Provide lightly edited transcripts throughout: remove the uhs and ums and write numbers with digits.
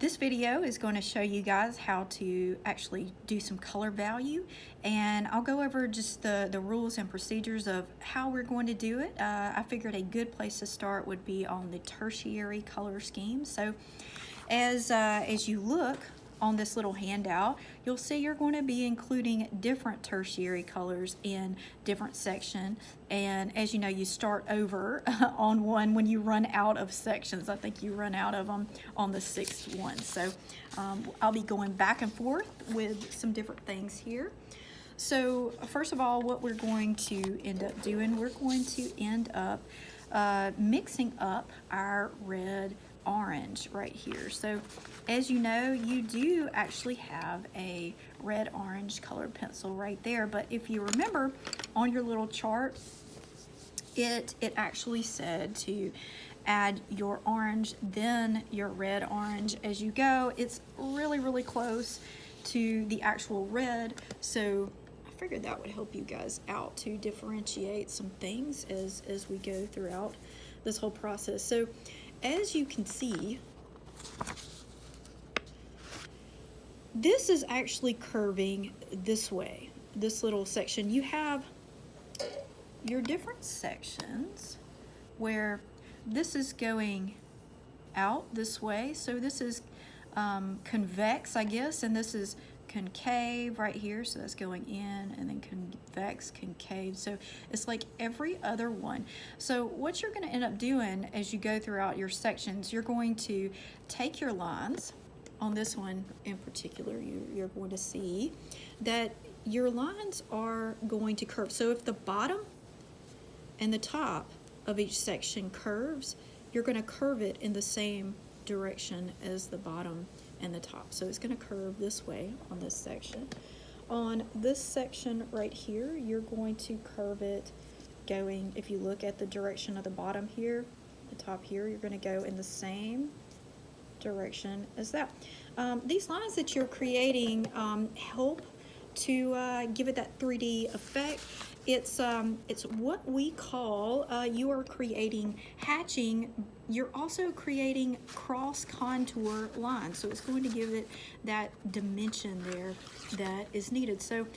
This video is going to show you guys how to actually do some color value, and I'll go over just the rules and procedures of how we're going to do it. I figured a good place to start would be on the tertiary color scheme. So as you look on this little handout, you'll see you're going to be including different tertiary colors in different sections. And as you know, you start over on one when you run out of sections. I think you run out of them on the sixth one. So I'll be going back and forth with some different things here. So first of all, what we're going to end up doing, we're going to end up mixing up our red orange right here. So as you know, you do actually have a red orange colored pencil right there, but if you remember on your little chart, it actually said to add your orange, then your red orange as you go. It's really close to the actual red, so I figured that would help you guys out to differentiate some things as we go throughout this whole process. So as you can see, this is actually curving this way. This little section, you have your different sections where this is going out this way. So this is convex, I guess, and this is concave right here, so that's going in, and then convex, concave. So it's like every other one. So what you're going to end up doing as you go throughout your sections, you're going to take your lines. On this one in particular, you're going to see that your lines are going to curve. So if the bottom and the top of each section curves, you're going to curve it in the same direction as the bottom and the top. So it's going to curve this way on this section. On this section right here, you're going to curve it going, if you look at the direction of the bottom here, the top here, you're going to go in the same direction as that. These lines that you're creating help to give it that 3D effect. It's what we call, you are creating hatching. You're also creating cross contour lines, so it's going to give it that dimension there that is needed. So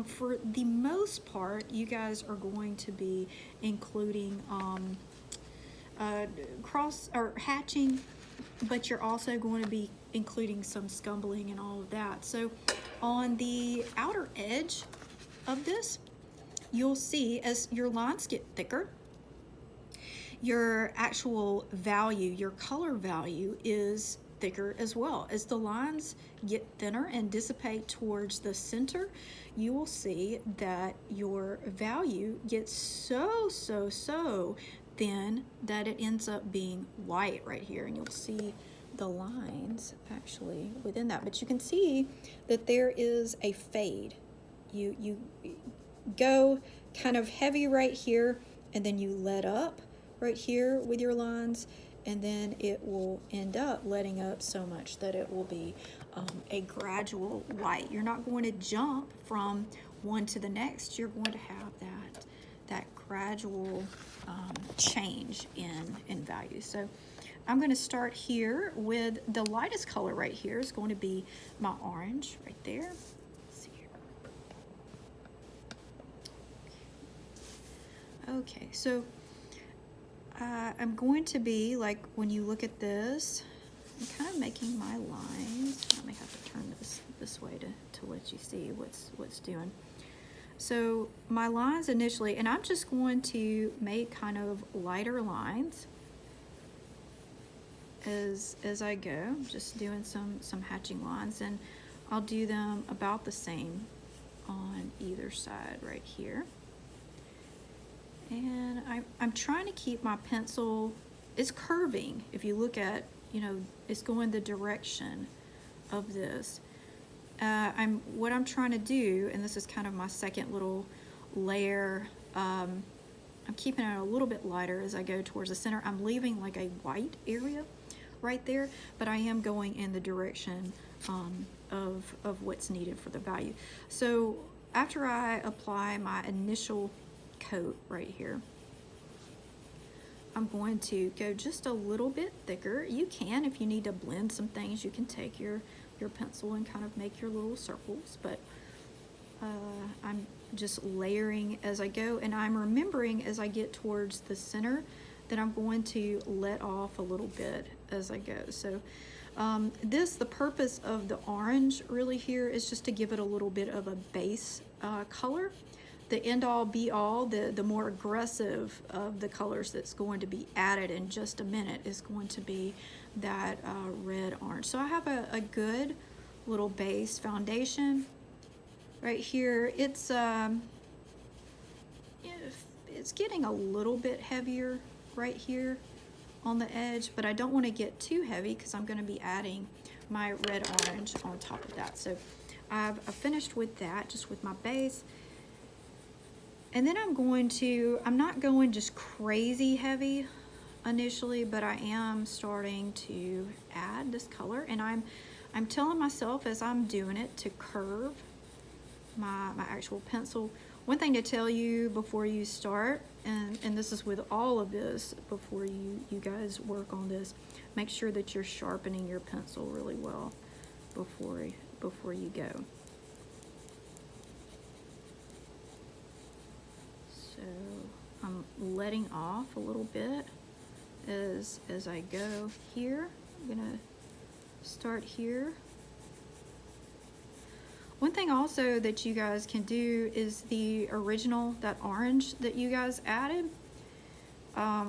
for the most part, you guys are going to be including cross or hatching, but you're also going to be including some scumbling and all of that. So on the outer edge of this, you'll see as your lines get thicker, your actual value, your color value is thicker as well. As the lines get thinner and dissipate towards the center, you will see that your value gets so thin that it ends up being white right here, and you'll see the lines actually within that. But you can see that there is a fade. You go kind of heavy right here, and then you let up right here with your lines, and then it will end up letting up so much that it will be a gradual white. You're not going to jump from one to the next. You're going to have that gradual change in value. So I'm going to start here with the lightest color right here is going to be my orange right there. Let's see here. Okay, so I'm going to be, like, when you look at this, I'm kind of making my lines. I may have to turn this way to let you see what's doing. So my lines initially, and I'm just going to make kind of lighter lines as I go. I'm just doing some hatching lines, and I'll do them about the same on either side right here. And I'm trying to keep my pencil, it's curving. If you look at, it's going the direction of this. What I'm trying to do, and this is kind of my second little layer, I'm keeping it a little bit lighter as I go towards the center. I'm leaving like a white area right there, but I am going in the direction of what's needed for the value. So after I apply my initial coat right here, I'm going to go just a little bit thicker. You can, if you need to blend some things, you can take your pencil and kind of make your little circles, but I'm just layering as I go, and I'm remembering as I get towards the center that I'm going to let off a little bit as I go. So the purpose of the orange really here is just to give it a little bit of a base color. The end all be all, the more aggressive of the colors that's going to be added in just a minute is going to be that red orange. So I have a good little base foundation right here. It's getting a little bit heavier right here on the edge, but I don't want to get too heavy because I'm going to be adding my red orange on top of that. So I've finished with that, just with my base. And then I'm not going just crazy heavy initially, but I am starting to add this color, and I'm telling myself as I'm doing it to curve my actual pencil. One thing to tell you before you start, and this is with all of this, before you guys work on this, make sure that you're sharpening your pencil really well before you go. So I'm letting off a little bit as I go here. I'm gonna start here. One thing also that you guys can do is the original, that orange that you guys added,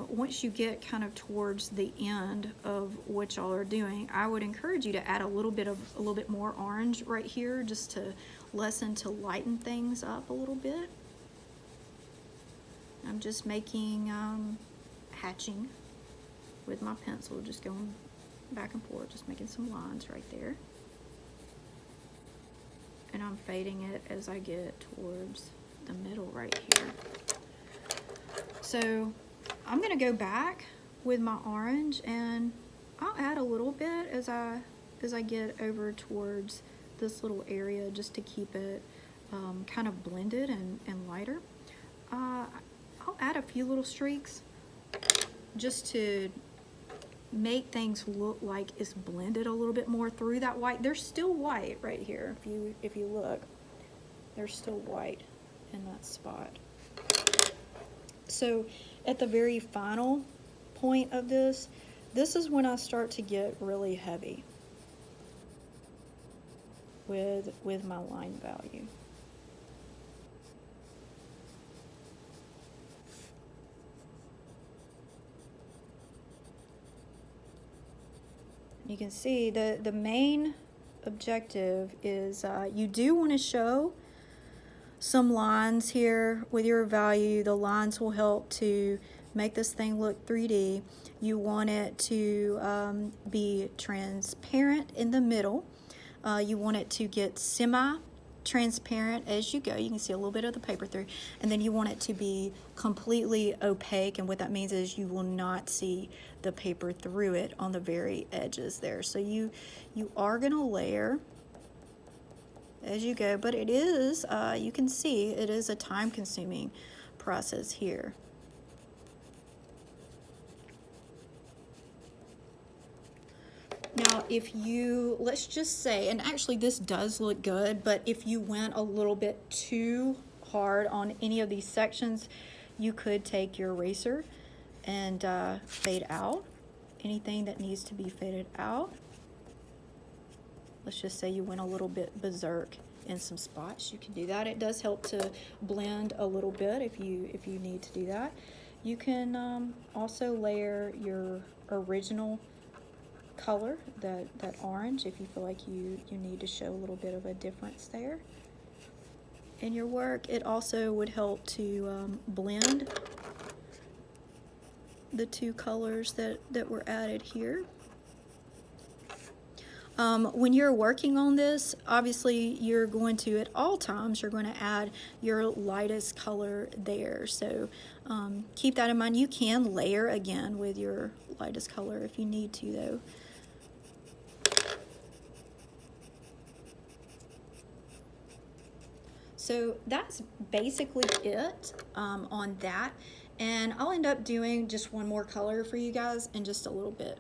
once you get kind of towards the end of what y'all are doing, I would encourage you to add a little bit more orange right here, just to lighten things up a little bit. I'm just making hatching with my pencil, just going back and forth, just making some lines right there. And I'm fading it as I get towards the middle right here. So I'm gonna go back with my orange, and I'll add a little bit as I get over towards this little area, just to keep it kind of blended and lighter. I'll add a few little streaks just to make things look like it's blended a little bit more through that white. There's still white right here. If you look, there's still white in that spot. So at the very final point of this is when I start to get really heavy with my line value. You can see the main objective is you do want to show some lines here with your value. The lines will help to make this thing look 3D. You want it to be transparent in the middle. You want it to get semi-transparent as you go. You can see a little bit of the paper through. And then you want it to be completely opaque, and what that means is you will not see the paper through it on the very edges there. So you are going to layer as you go, but it is, you can see it is a time-consuming process here. Now, if you, let's just say, and actually this does look good, but if you went a little bit too hard on any of these sections, you could take your eraser and fade out anything that needs to be faded out. Let's just say you went a little bit berserk in some spots. You can do that. It does help to blend a little bit if you need to do that. You can also layer your original color, that orange, if you feel like you need to show a little bit of a difference there in your work. It also would help to blend the two colors that were added here. When you're working on this, obviously you're going to, at all times, you're going to add your lightest color there. So keep that in mind. You can layer again with your lightest color if you need to, though. So that's basically it on that. And I'll end up doing just one more color for you guys in just a little bit.